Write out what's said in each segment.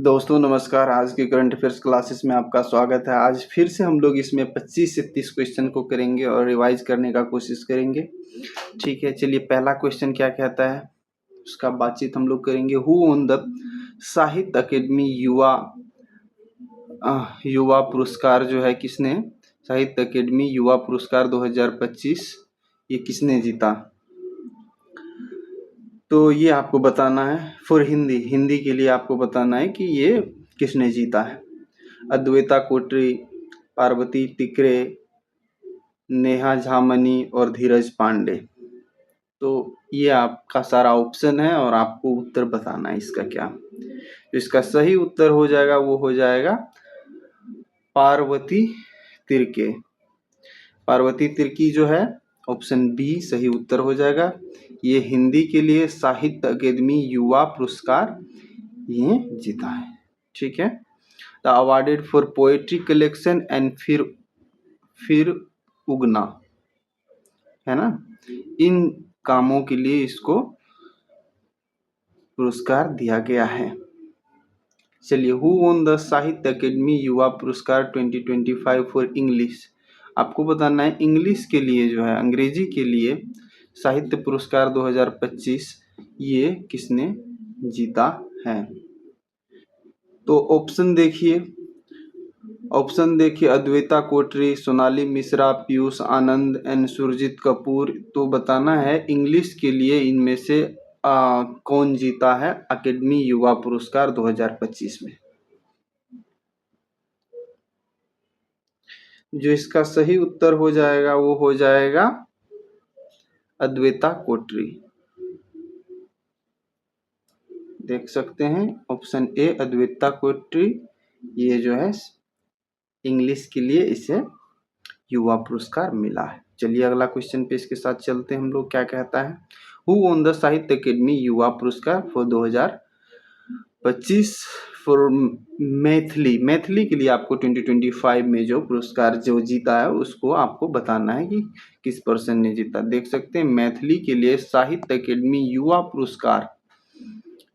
दोस्तों नमस्कार। आज के करंट अफेयर्स क्लासेस में आपका स्वागत है। आज फिर से हम लोग इसमें 25 से 30 क्वेश्चन को करेंगे और रिवाइज करने का कोशिश करेंगे। ठीक है, चलिए पहला क्वेश्चन क्या कहता है उसका बातचीत हम लोग करेंगे। हु वन द साहित्य अकेडमी युवा पुरस्कार जो है किसने, साहित्य अकेडमी युवा पुरस्कार 2025 ये किसने जीता? तो ये आपको बताना है। फॉर हिंदी के लिए आपको बताना है कि ये किसने जीता है। अद्वैता कोटरी, पार्वती टिकरे, नेहा झामनी और धीरज पांडे। तो ये आपका सारा ऑप्शन है और आपको उत्तर बताना है इसका क्या। तो इसका सही उत्तर हो जाएगा वो हो जाएगा पार्वती तिर्के। पार्वती तिर्की जो है ऑप्शन बी सही उत्तर हो जाएगा। ये हिंदी के लिए साहित्य अकेदमी युवा पुरस्कार ये जीता है। ठीक है, the awarded for poetry collection and फिर उगना है ना, इन कामों के लिए इसको पुरस्कार दिया गया है। चलिए, हु वॉन द साहित्य अकेडमी युवा पुरस्कार 2025 फॉर इंग्लिश। आपको बताना है इंग्लिश के लिए जो है, अंग्रेजी के लिए साहित्य पुरस्कार 2025 ये किसने जीता है। तो ऑप्शन देखिए अद्वैता कोटरी, सोनाली मिश्रा, पीयूष आनंद एंड सुरजीत कपूर। तो बताना है इंग्लिश के लिए इनमें से कौन जीता है अकेडमी युवा पुरस्कार 2025 में। जो इसका सही उत्तर हो जाएगा वो हो जाएगा अद्वैता कोटरी। देख सकते हैं ऑप्शन ए अद्वैता कोटरी ये जो है इंग्लिश के लिए इसे युवा पुरस्कार मिला है। चलिए अगला क्वेश्चन पे इसके साथ चलते हैं हम लोग। क्या कहता है, हु वॉन द साहित्य अकेडमी युवा पुरस्कार फॉर 2025 फॉर मैथिली के लिए आपको 2025 में जो पुरस्कार जो जीता है उसको आपको बताना है कि किस पर्सन ने जीता। देख सकते हैं मैथिली के लिए साहित्य अकेडमी युवा पुरस्कार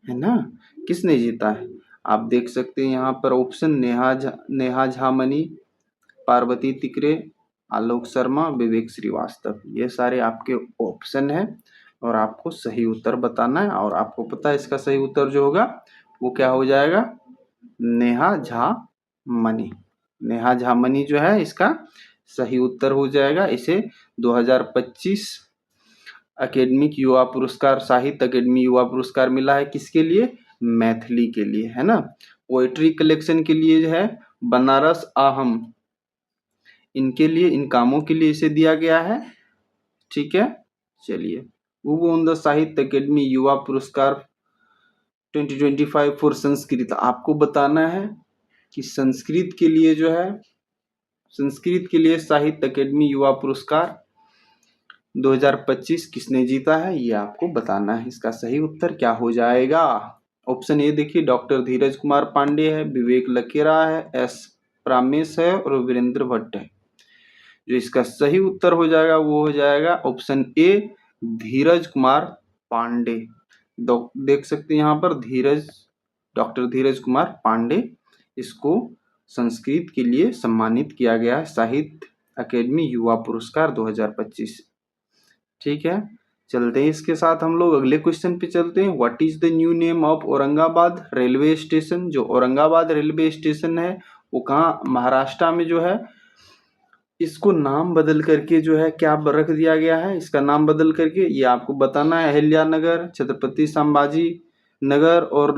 है ना, किसने जीता है। आप देख सकते हैं यहाँ पर ऑप्शन नेहा झामनी, पार्वती तिकरे, आलोक शर्मा, विवेक श्रीवास्तव। ये सारे आपके ऑप्शन है और आपको सही उत्तर बताना है। और आपको पता है इसका सही उत्तर जो होगा वो क्या हो जाएगा, नेहा झामनी। नेहा झामनी जो है इसका सही उत्तर हो जाएगा। इसे 2025 अकेडमिक युवा पुरस्कार, साहित्य अकेडमी युवा पुरस्कार मिला है। किसके लिए, मैथिली के लिए है ना। पोएट्री कलेक्शन के लिए जो है बनारस आहम, इनके लिए इन कामों के लिए इसे दिया गया है। ठीक है, चलिए हु वॉन द साहित्य अकेडमी युवा पुरस्कार 2025 फॉर संस्कृत। आपको बताना है कि संस्कृत के लिए जो है, संस्कृत के लिए साहित्य अकेडमी युवा पुरस्कार 2025 किसने जीता है ये आपको बताना है। इसका सही उत्तर क्या हो जाएगा। ऑप्शन ए देखिए डॉक्टर धीरज कुमार पांडे है, विवेक लकेरा है, एस प्रामेश है और वीरेंद्र भट्ट है। जो इसका सही उत्तर हो जाएगा वो हो जाएगा ऑप्शन ए धीरज कुमार पांडे। देख सकते हैं यहाँ पर डॉक्टर धीरज कुमार पांडे, इसको संस्कृत के लिए सम्मानित किया गया है साहित्य अकेडमी युवा पुरस्कार 2025। ठीक है, चलते हैं इसके साथ हम लोग अगले क्वेश्चन पे चलते हैं। What is the new name of Aurangabad railway station. जो औरंगाबाद रेलवे स्टेशन है वो कहाँ, महाराष्ट्र में जो है, इसको नाम बदल करके जो है क्या रख दिया गया है, इसका नाम बदल करके ये आपको बताना है। अहिल्या नगर, छत्रपति संभाजी नगर और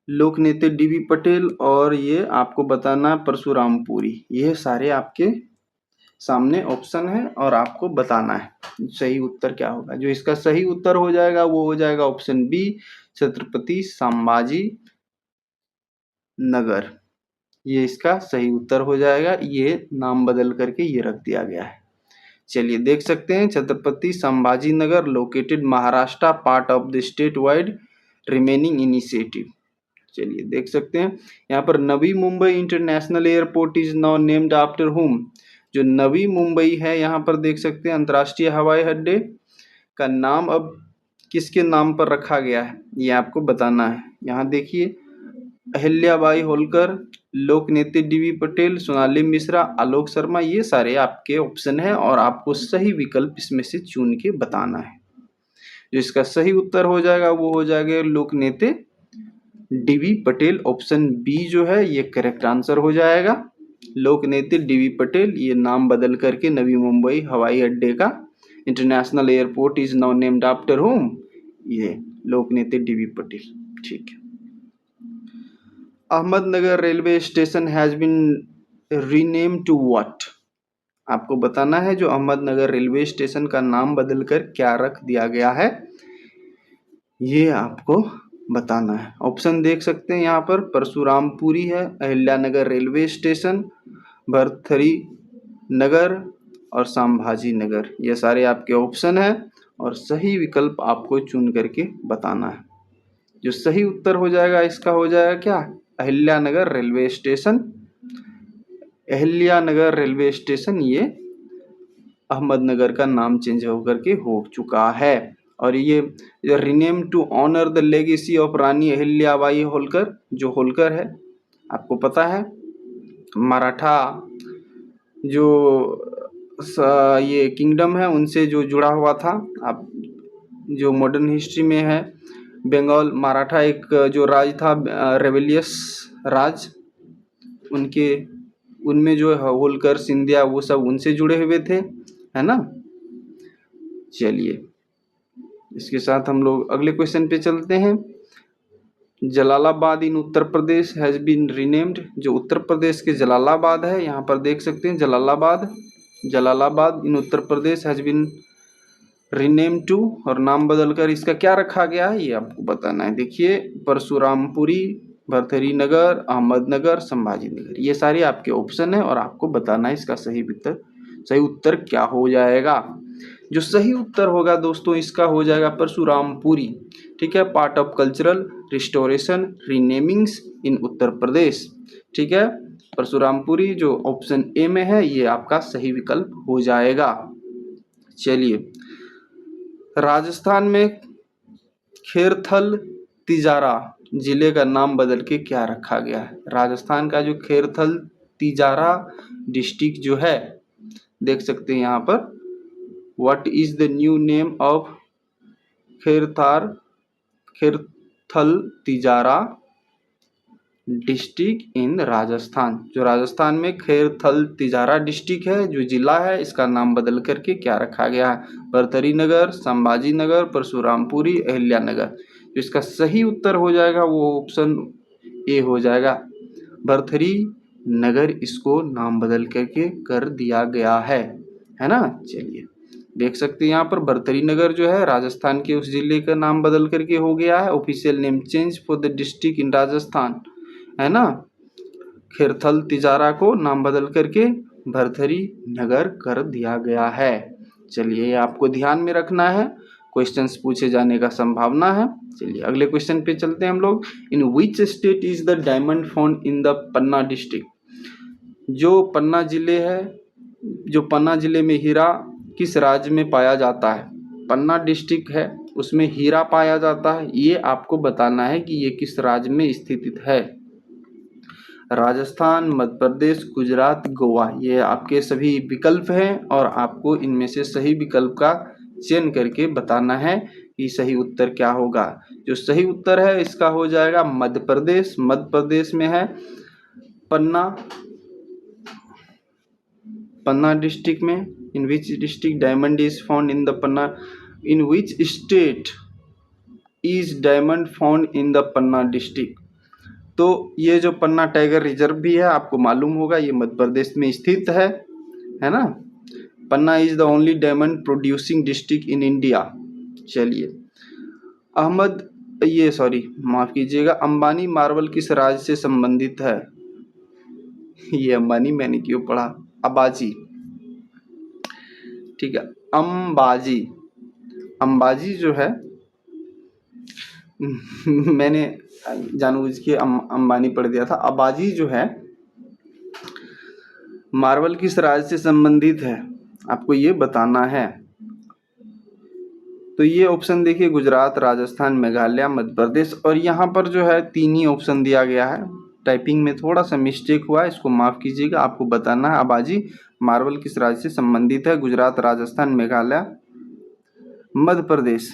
लोकनेता डीबी पटेल और ये आपको बताना है परशुरामपुरी। ये सारे आपके सामने ऑप्शन है और आपको बताना है सही उत्तर क्या होगा। जो इसका सही उत्तर हो जाएगा वो हो जाएगा ऑप्शन बी छत्रपति संभाजी नगर। ये इसका सही उत्तर हो जाएगा। ये नाम बदल करके ये रख दिया गया है। चलिए देख सकते हैं Chhatrapati Sambhaji Nagar located Maharashtra, part of the state wide remaining initiative. चलिए देख सकते हैं यहाँ पर Navi Mumbai international airport is now named after whom. जो नवी मुंबई है यहाँ पर देख सकते हैं अंतर्राष्ट्रीय हवाई अड्डे का नाम अब किसके नाम पर रखा गया है ये आपको बताना है। यहाँ देखिए, अहिल्याबाई होलकर, लोकनेत्री डीवी पटेल, सोनाली मिश्रा, आलोक शर्मा, ये सारे आपके ऑप्शन है और आपको सही विकल्प इसमें से चुन के बताना है। जो इसका सही उत्तर हो जाएगा वो हो जाएगा लोकनेत्री डीवी पटेल। ऑप्शन बी जो है ये करेक्ट आंसर हो जाएगा। लोकनेत्री डीवी पटेल, ये नाम बदल करके नवी मुंबई हवाई अड्डे का international airport is now named after whom, ये लोकनेत्री डीवी पटेल। ठीक है। Ahmednagar railway station has been rename to what? आपको बताना है जो अहमदनगर रेलवे स्टेशन का नाम बदलकर क्या रख दिया गया है, ये आपको बताना है। ऑप्शन देख सकते हैं यहाँ पर, परशुरामपुरी है, अहिल्यानगर रेलवे स्टेशन, भरथरी नगर और संभाजी नगर, ये सारे आपके ऑप्शन है और सही विकल्प आपको चुन करके बताना है। जो सही उत्तर हो जाएगा इसका हो जाएगा क्या, Ahilyanagar railway station. Ahilyanagar railway station ये अहमदनगर का नाम चेंज होकर के हो चुका है और ये rename to honour the legacy of Rani Ahilyabai Holkar. जो होलकर है आपको पता है मराठा जो ये किंगडम है उनसे जो जुड़ा हुआ था। आप जो मॉडर्न हिस्ट्री में है, बंगाल मराठा एक जो राज था, रेबेलियस राज, उनमें जो है होलकर सिंधिया वो सब उनसे जुड़े हुए थे, है ना। चलिए इसके साथ हम लोग अगले क्वेश्चन पे चलते हैं। जलालाबाद इन Uttar Pradesh has been renamed. जो उत्तर प्रदेश के जलालाबाद है, यहाँ पर देख सकते हैं जलालाबाद इन Uttar Pradesh has been rename to, और नाम बदलकर इसका क्या रखा गया है ये आपको बताना है। देखिए, परशुरामपुरी, भरथरी नगर, अहमदनगर, संभाजी नगर, ये सारे आपके ऑप्शन है और आपको बताना है इसका सही उत्तर क्या हो जाएगा। जो सही उत्तर होगा दोस्तों इसका हो जाएगा परशुरामपुरी। ठीक है, पार्ट ऑफ कल्चरल रिस्टोरेशन रीनेमिंग्स इन उत्तर प्रदेश। ठीक है, परशुरामपुरी जो ऑप्शन ए में है ये आपका सही विकल्प हो जाएगा। चलिए, राजस्थान में खेरथल तिजारा जिले का नाम बदल के क्या रखा गया है। राजस्थान का जो खेरथल तिजारा डिस्ट्रिक्ट जो है, देख सकते हैं यहाँ पर, what is the new name of Khairthal Tijara district in Rajasthan. जो राजस्थान में खेरथल तिजारा डिस्ट्रिक्ट है जो जिला है, इसका नाम बदल करके क्या रखा गया है, भरथरी नगर, संभाजी नगर, परशुरामपुरी, अहिल्यानगर। जो इसका सही उत्तर हो जाएगा वो ऑप्शन ए हो जाएगा, भरथरी नगर इसको नाम बदल करके कर दिया गया है ना। चलिए देख सकते हैं यहाँ पर भरथरी नगर जो है राजस्थान के उस जिले का नाम बदल करके हो गया है, official name change for the district in Rajasthan, है ना। खेरथल तिजारा को नाम बदल करके भरथरी नगर कर दिया गया है। चलिए आपको ध्यान में रखना है, क्वेश्चंस पूछे जाने का संभावना है। चलिए अगले क्वेश्चन पे चलते हैं हम लोग। In which state is the diamond found in the Panna district. जो पन्ना जिले है, जो पन्ना जिले में हीरा किस राज्य में पाया जाता है, पन्ना डिस्ट्रिक्ट है उसमें हीरा पाया जाता है, ये आपको बताना है कि ये किस राज्य में स्थित है। राजस्थान, मध्य प्रदेश, गुजरात, गोवा, ये आपके सभी विकल्प हैं और आपको इनमें से सही विकल्प का चयन करके बताना है कि सही उत्तर क्या होगा। जो सही उत्तर है इसका हो जाएगा मध्य प्रदेश। मध्य प्रदेश में है पन्ना डिस्ट्रिक्ट में। In which district diamond is found in the Panna, in which state is diamond found in the Panna district. तो ये जो पन्ना टाइगर रिजर्व भी है आपको मालूम होगा, ये मध्य प्रदेश में स्थित है ना। Panna is the only diamond producing district in India. चलिए माफ कीजिएगा, अंबानी मार्बल किस राज्य से संबंधित है। ये अंबानी मैंने क्यों पढ़ा, अबाजी, ठीक है, अंबाजी जो है मैंने जानबूझ के अंबानी पढ़ दिया था। अबाजी जो है मार्बल किस राज्य से संबंधित है, आपको ये बताना है। तो ये ऑप्शन देखिए गुजरात, राजस्थान, मेघालय, मध्य प्रदेश। और यहाँ पर जो है 3 ही ऑप्शन दिया गया है। टाइपिंग में थोड़ा सा मिस्टेक हुआ है, इसको माफ कीजिएगा। आपको बताना है अबाजी मार्बल किस राज्य से संबंधित है? गुजरात, राजस्थान, मेघालय, मध्य प्रदेश।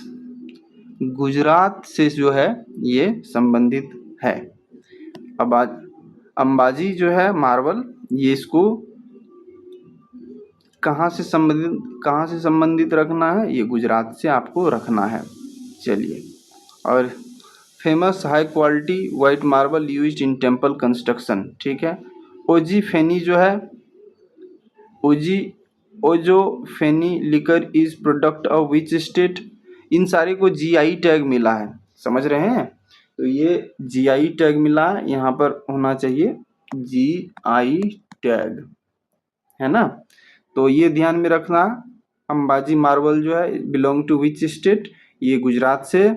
गुजरात से जो है ये संबंधित है। अंबाजी जो है मार्बल, ये इसको कहाँ से संबंधित रखना है? ये गुजरात से आपको रखना है। चलिए, और famous high quality white marble used in temple construction, ठीक है। ओजी फेनी जो है, ओजो feni liquor is product of which state? इन सारे को जीआई टैग मिला है, समझ रहे हैं? तो ये जीआई टैग मिला है, यहाँ पर होना चाहिए जीआई टैग, है ना। तो ये ध्यान में रखना। अंबाजी मार्बल जो है बिलोंग टू विच स्टेट? ये गुजरात से।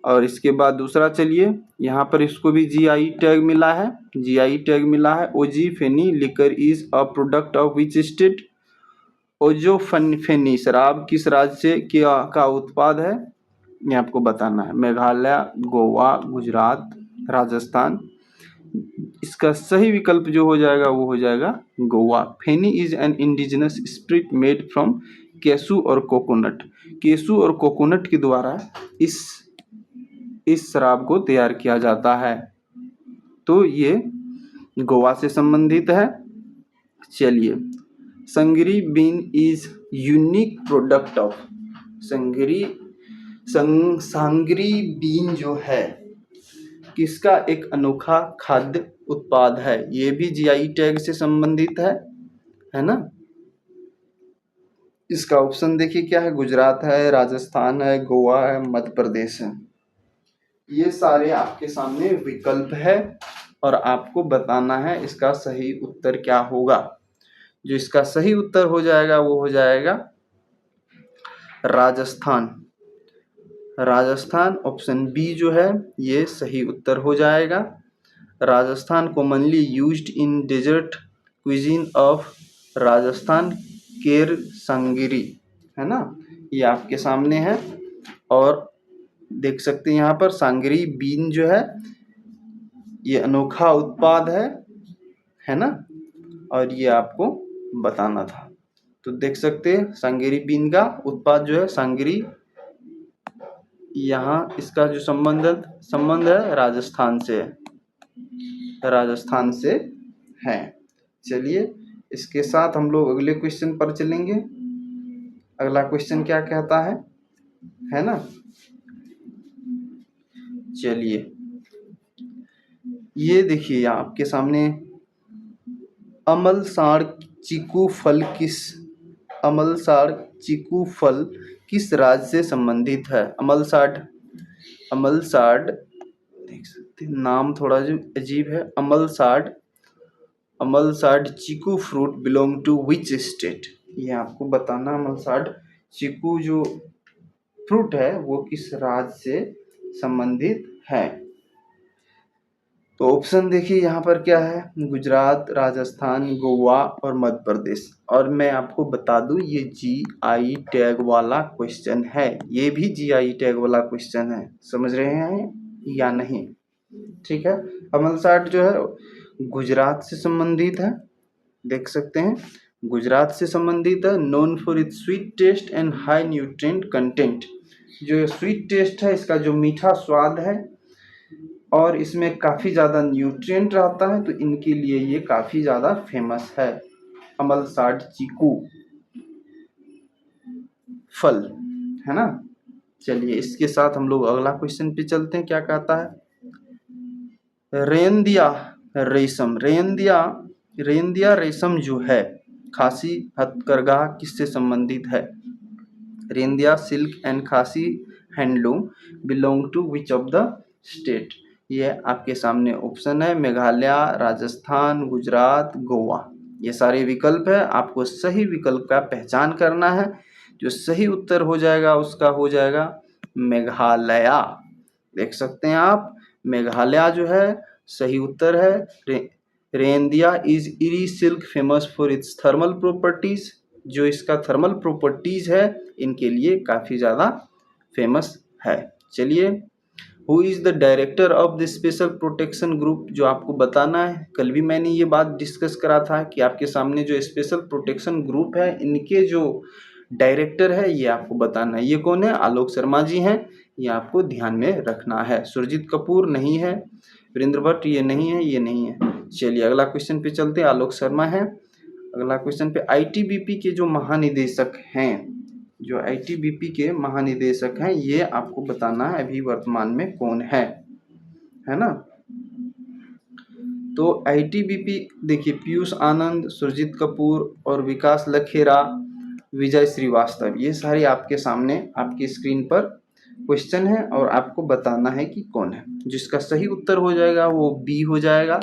और इसके बाद दूसरा, चलिए यहाँ पर इसको भी जीआई टैग मिला है, जीआई टैग मिला है। ओजी feni liquor is a product of which state? ओजो फेनी शराब किस राज्य से का उत्पाद है? ये आपको बताना है। मेघालय, गोवा, गुजरात, राजस्थान। इसका सही विकल्प जो हो जाएगा वो हो जाएगा Goa. Feni is an indigenous spirit made from cashew or coconut. केसू or coconut के द्वारा इस शराब को तैयार किया जाता है। तो ये गोवा से संबंधित है। चलिए, sangri bean is unique product of. Sangri bean जो है किसका एक अनोखा खाद्य उत्पाद है? ये भी जीआई टैग से संबंधित है ना। इसका ऑप्शन देखिए क्या है? गुजरात है, राजस्थान है, गोवा है, मध्य प्रदेश है। ये सारे आपके सामने विकल्प है और आपको बताना है इसका सही उत्तर क्या होगा। जो इसका सही उत्तर हो जाएगा वो हो जाएगा राजस्थान। राजस्थान ऑप्शन बी जो है ये सही उत्तर हो जाएगा। Rajasthan commonly used in desert cuisine of Rajasthan ker sangri, है ना। ये आपके सामने है और देख सकते हैं यहाँ पर सांगरी बीन जो है ये अनोखा उत्पाद है ना। और ये आपको बताना था। तो देख सकते हैं सांगरी बीन का उत्पाद जो है सांगरी, यहाँ इसका जो संबंध है राजस्थान से है। चलिए, इसके साथ हम लोग अगले क्वेश्चन पर चलेंगे। अगला क्वेश्चन क्या कहता है ना। चलिए, ये देखिए आपके सामने अमलसाड़ चीकू फल किस राज्य से संबंधित है? अमलसाड़ देख सकते हैं, नाम थोड़ा जो अजीब है। Amalsad chikoo fruit belong to which state? ये आपको बताना। अमलसाड़ चीकू जो फ्रूट है वो किस राज्य से संबंधित है? तो ऑप्शन देखिए यहाँ पर क्या है? गुजरात, राजस्थान, गोवा और मध्य प्रदेश। और मैं आपको बता दूं ये जीआई टैग वाला क्वेश्चन है, ये भी जीआई टैग वाला क्वेश्चन है, समझ रहे हैं या नहीं? ठीक है। अमलसाड़ जो है गुजरात से संबंधित है, देख सकते हैं गुजरात से संबंधित है। Known for its sweet taste and high nutrient content. जो स्वीट टेस्ट है, इसका जो मीठा स्वाद है और इसमें काफ़ी ज़्यादा न्यूट्रिएंट रहता है, तो इनके लिए ये काफ़ी ज़्यादा फेमस है अमलसाड़ चीकू फल, है ना। चलिए, इसके साथ हम लोग अगला क्वेश्चन पे चलते हैं। क्या कहता है? रेंदिया रेशम जो है खासी हथकरघा किससे संबंधित है? Ryndia silk and Khasi handloom belong to which of the state? ये आपके सामने ऑप्शन है। मेघालय, राजस्थान, गुजरात, गोवा। ये सारे विकल्प है, आपको सही विकल्प का पहचान करना है। जो सही उत्तर हो जाएगा उसका हो जाएगा मेघालय। देख सकते हैं आप, मेघालय जो है सही उत्तर है। रेंदिया is eri silk famous for its thermal properties. जो इसका थर्मल प्रॉपर्टीज है इनके लिए काफ़ी ज़्यादा फेमस है। चलिए, who is the director of the special protection group, जो आपको बताना है। कल भी मैंने ये बात डिस्कस करा था कि आपके सामने जो स्पेशल प्रोटेक्शन ग्रुप है, इनके जो डायरेक्टर है ये आपको बताना है। ये कौन है? आलोक शर्मा जी हैं, ये आपको ध्यान में रखना है। सुरजीत कपूर नहीं है, वीरेंद्र भट्ट ये नहीं है, ये नहीं है। चलिए अगला क्वेश्चन पे चलते हैं। आलोक शर्मा है। अगला क्वेश्चन पे आईटीबीपी के जो महानिदेशक हैं, जो आईटीबीपी के महानिदेशक हैं, ये आपको बताना है अभी वर्तमान में कौन है ना। तो आईटीबीपी देखिए, पीयूष आनंद, सुरजीत कपूर और विकास लखेरा, विजय श्रीवास्तव, ये सारे आपके सामने आपकी स्क्रीन पर क्वेश्चन है और आपको बताना है कि कौन है। जिसका सही उत्तर हो जाएगा वो बी हो जाएगा,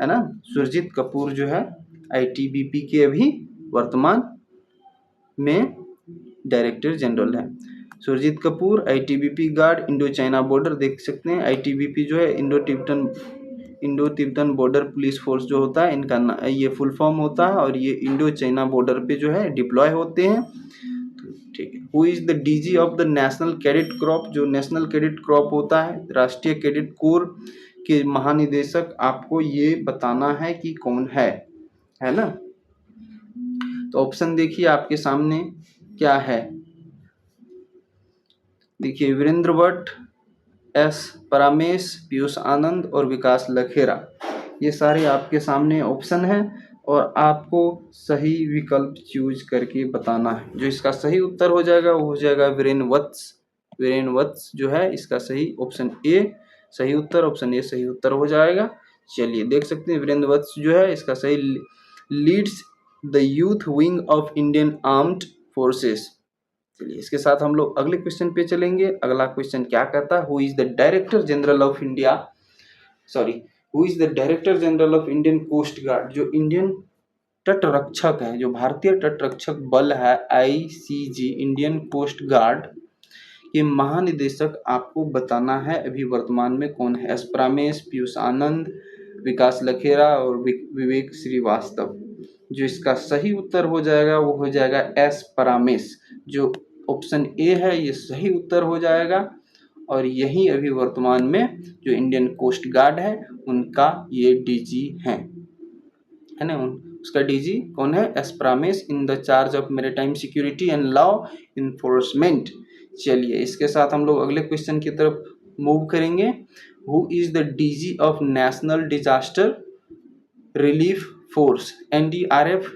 है ना। सुरजीत कपूर जो है आईटीबीपी के अभी वर्तमान में डायरेक्टर जनरल है। Surjit Kapoor ITBP guard, Indo China border, देख सकते हैं आईटीबीपी जो है Indo Tibetan border police force जो होता है, इनका ये फुल फॉर्म होता है और ये इंडो चाइना बॉर्डर पे जो है डिप्लॉय होते हैं। ठीक है। Who is the DG of the national cadet crop, जो नेशनल कैडेट क्रॉप होता है, राष्ट्रीय कैडेट कोर के महानिदेशक, आपको ये बताना है कि कौन है ना। तो ऑप्शन देखिए आपके सामने क्या है। देखिए, वीरेंद्र भट्ट, एस परामेश, पीयूष आनंद और विकास लखेरा, ये सारे आपके सामने ऑप्शन हैं और आपको सही विकल्प चूज करके बताना है। जो इसका सही उत्तर हो जाएगा वो हो जाएगा वीरेन वत्स जो है इसका सही ऑप्शन ए सही उत्तर, ऑप्शन ए सही उत्तर हो जाएगा। चलिए देख सकते हैं वीरेंद्र वत्स जो है इसका सही leads the youth wing of Indian armed forces. चलिए इसके साथ हम लोग अगले क्वेश्चन पे चलेंगे। अगला क्वेश्चन क्या कहता है, who is the director general of India, who is the director general of Indian coast guard, जो इंडियन तटरक्षक है, जो भारतीय तटरक्षक बल है आईसीजी, इंडियन कोस्ट गार्ड के महानिदेशक आपको बताना है अभी वर्तमान में कौन है। एस परामेश, पीयूष आनंद, विकास लखेरा और विवेक श्रीवास्तव। जो इसका सही उत्तर हो जाएगा वो हो जाएगा एस परामेश, जो ऑप्शन ए है ये सही उत्तर हो जाएगा। और यही अभी वर्तमान में जो इंडियन कोस्ट गार्ड है उनका ये डीजी है ना। उसका डीजी कौन है? S Paramesh, in the charge of maritime security and law enforcement. चलिए इसके साथ हम लोग अगले क्वेश्चन की तरफ मूव करेंगे। Who is the DG of national disaster relief force, NDRF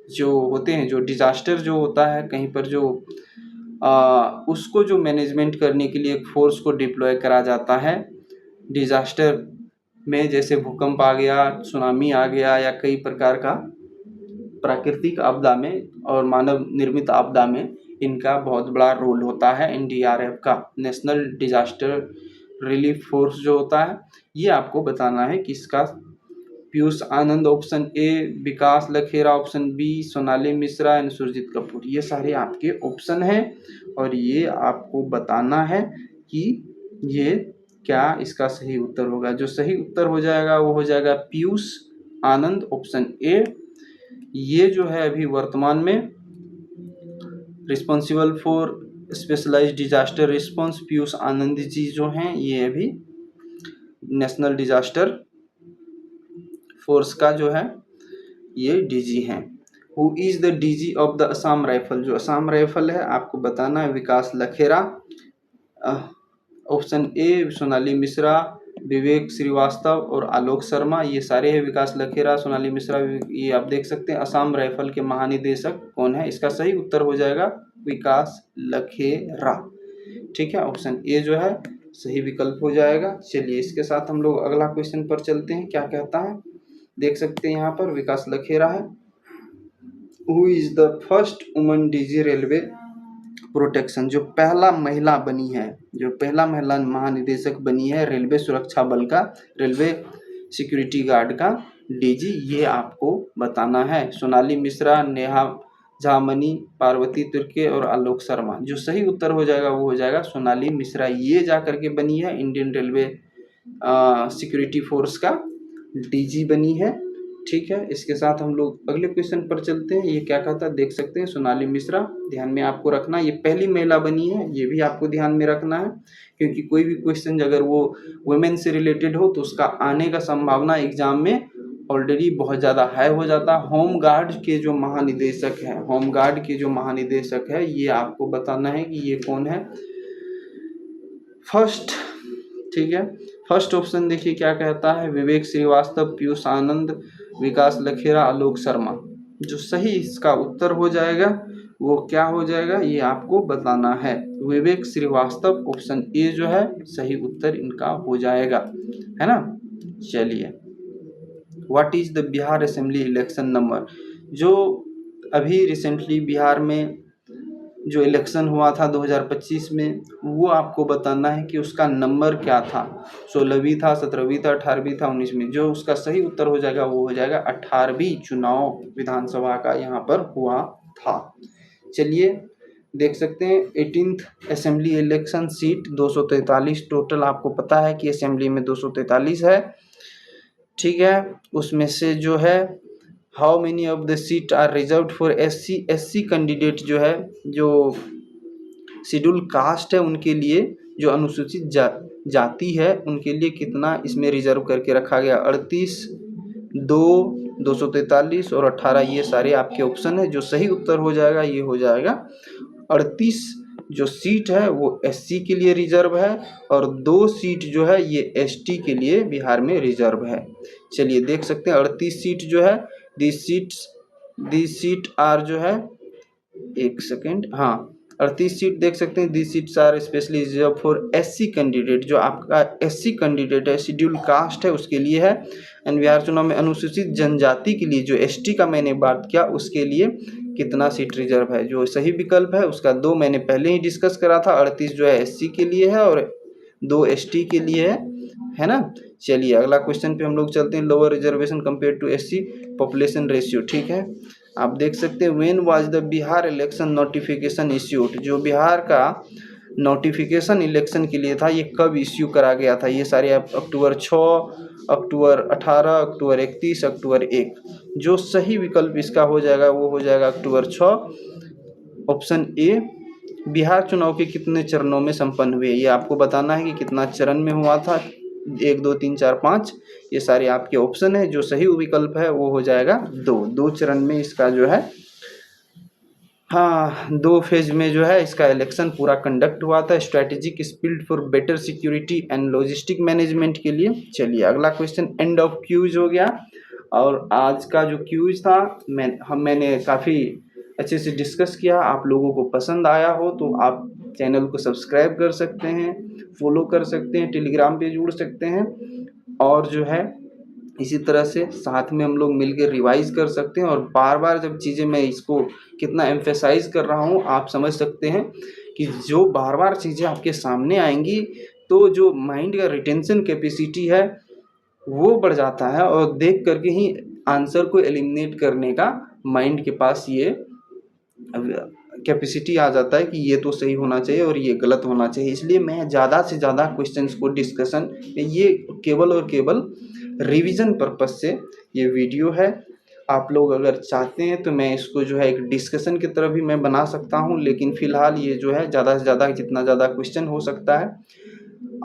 जो होते हैं, जो डिजास्टर जो होता है कहीं पर जो उसको जो मैनेजमेंट करने के लिए एक फोर्स को डिप्लॉय करा जाता है डिजास्टर में, जैसे भूकंप आ गया, सुनामी आ गया या कई प्रकार का प्राकृतिक आपदा में और मानव निर्मित आपदा में इनका बहुत बड़ा रोल होता है एनडीआरएफ का, नेशनल डिजास्टर रिलीफ फोर्स जो होता है। ये आपको बताना है किसका। Piyush Anand option A, Vikas Lakhera option B, Sonali Mishra and Surjit Kapoor, ये सारे आपके ऑप्शन हैं और ये आपको बताना है कि ये क्या इसका सही उत्तर होगा। जो सही उत्तर हो जाएगा वो हो जाएगा पीयूष आनंद ऑप्शन ए। ये जो है अभी वर्तमान में responsible for specialised disaster response, Piyush Anand ji जो हैं ये अभी नेशनल डिजास्टर फोर्स का जो है ये डीजी हैं। Who is the DG of the Assam rifle, जो असम राइफल है आपको बताना है विकास लखेरा, ऑप्शन ए सोनाली मिश्रा, विवेक श्रीवास्तव और आलोक शर्मा, ये सारे हैं। विकास लखेरा, सोनाली मिश्रा, ये आप देख सकते हैं। असम राइफल के महानिदेशक कौन है? इसका सही उत्तर हो जाएगा विकास लखेरा। ठीक है, ऑप्शन ए जो है सही विकल्प हो जाएगा। चलिए इसके साथ हम लोग अगला क्वेश्चन पर चलते हैं। क्या कहता है देख सकते हैं यहाँ पर विकास लखेरा है। Who is the first woman DG railway protection, जो पहला महिला बनी है, जो पहला महिला महानिदेशक बनी है रेलवे सुरक्षा बल का, रेलवे सिक्योरिटी गार्ड का डीजी, ये आपको बताना है। सोनाली मिश्रा, नेहा झामनी, पार्वती तुर्के और आलोक शर्मा। जो सही उत्तर हो जाएगा वो हो जाएगा सोनाली मिश्रा। ये जा करके बनी है इंडियन रेलवे सिक्योरिटी फोर्स का डीजी बनी है ठीक है, इसके साथ हम लोग अगले क्वेश्चन पर चलते हैं। ये क्या कहता है देख सकते हैं, सोनाली मिश्रा। ध्यान में आपको रखना, ये पहली महिला बनी है, ये भी आपको ध्यान में रखना है, क्योंकि कोई भी क्वेश्चन अगर वो वुमेन से रिलेटेड हो तो उसका आने का संभावना एग्जाम में ऑलरेडी बहुत ज़्यादा हाई हो जाता है। होम गार्ड के जो महानिदेशक हैं, होम गार्ड के जो महानिदेशक है, ये आपको बताना है कि ये कौन है। फर्स्ट, ठीक है, फर्स्ट ऑप्शन देखिए क्या कहता है, विवेक श्रीवास्तव, पीयूष आनंद, विकास लखेरा, आलोक शर्मा। जो सही इसका उत्तर हो जाएगा वो क्या हो जाएगा, ये आपको बताना है। विवेक श्रीवास्तव ऑप्शन ए जो है सही उत्तर इनका हो जाएगा, है ना। चलिए, what is the Bihar assembly election number. जो अभी रिसेंटली बिहार में जो इलेक्शन हुआ था 2025 में, वो आपको बताना है कि उसका नंबर क्या था। 16वीं था, 17वीं था, 18वीं था, 19वीं। जो उसका सही उत्तर हो जाएगा वो हो जाएगा 18वीं चुनाव विधानसभा का यहाँ पर हुआ था। चलिए देख सकते हैं 18th assembly election seat 243 total, आपको पता है कि असेंबली में 243 है, ठीक है। उसमें से जो है how many of the seat are reserve for SC candidate जो है, जो शेड्यूल कास्ट है उनके लिए, जो अनुसूचित जाति है उनके लिए कितना इसमें रिजर्व करके रखा गया। 38, 2, 243 और 18, ये सारे आपके ऑप्शन है। जो सही उत्तर हो जाएगा ये हो जाएगा 38 जो सीट है वो एससी के लिए रिजर्व है, और 2 सीट जो है ये एसटी के लिए बिहार में रिजर्व है। चलिए देख सकते हैं 38 सीट जो है, दिस सीट आर जो है, एक सेकेंड, हाँ 38 सीट देख सकते हैं। This seats are specially reserve for SC candidate, जो आपका एससी कैंडिडेट है, शेड्यूल कास्ट है उसके लिए है। एंड बिहार चुनाव में अनुसूचित जनजाति के लिए, जो एसटी का मैंने बात किया, उसके लिए कितना सीट रिजर्व है। जो सही विकल्प है उसका 2 मैंने पहले ही डिस्कस करा था, 38 जो है एससी के लिए है और 2 एसटी के लिए है ना। चलिए अगला क्वेश्चन पे हम लोग चलते हैं। Lower reservation compare to SC population ratio, ठीक है। आप देख सकते हैं when was the Bihar election notification issued, जो बिहार का नोटिफिकेशन इलेक्शन के लिए था ये कब इश्यू करा गया था। ये सारे आप अक्टूबर 6, अक्टूबर 18, अक्टूबर 31, अक्टूबर 1। जो सही विकल्प इसका हो जाएगा वो हो जाएगा अक्टूबर 6, ऑप्शन ए। बिहार चुनाव के कितने चरणों में संपन्न हुए, ये आपको बताना है कि कितना चरण में हुआ था। 1, 2, 3, 4, 5 ये सारे आपके ऑप्शन है। जो सही विकल्प है वो हो जाएगा 2 चरण में इसका जो है, हाँ 2 फेज में जो है इसका इलेक्शन पूरा कंडक्ट हुआ था। Strategic spilled for better security and logistic management के लिए। चलिए अगला क्वेश्चन एंड ऑफ क्यूज हो गया, और आज का जो क्यूज था मैंने काफ़ी अच्छे से डिस्कस किया। आप लोगों को पसंद आया हो तो आप चैनल को सब्सक्राइब कर सकते हैं, फॉलो कर सकते हैं, टेलीग्राम पे जुड़ सकते हैं, और जो है इसी तरह से साथ में हम लोग मिलकर रिवाइज कर सकते हैं। और बार बार जब चीज़ें मैं इसको कितना एम्फेसाइज कर रहा हूँ आप समझ सकते हैं कि जो बार बार चीज़ें आपके सामने आएंगी तो जो माइंड का रिटेंशन कैपेसिटी है वो बढ़ जाता है, और देख करके ही आंसर को एलिमिनेट करने का माइंड के पास ये कैपेसिटी आ जाता है कि ये तो सही होना चाहिए और ये गलत होना चाहिए। इसलिए मैं ज़्यादा से ज़्यादा क्वेश्चंस को डिस्कशन, ये केवल और केवल रिवीजन पर्पस से ये वीडियो है। आप लोग अगर चाहते हैं तो मैं इसको जो है एक डिस्कशन की तरह भी मैं बना सकता हूँ, लेकिन फ़िलहाल ये जो है ज़्यादा से ज़्यादा जितना ज़्यादा क्वेश्चन हो सकता है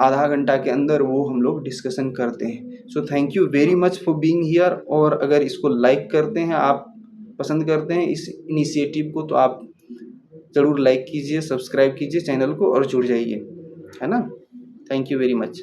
आधा घंटा के अंदर वो हम लोग डिस्कशन करते हैं। So thank you very much for being here. और अगर इसको लाइक करते हैं, आप पसंद करते हैं इस इनिशिएटिव को, तो आप ज़रूर लाइक कीजिए, सब्सक्राइब कीजिए चैनल को और जुड़ जाइए, है ना। Thank you very much.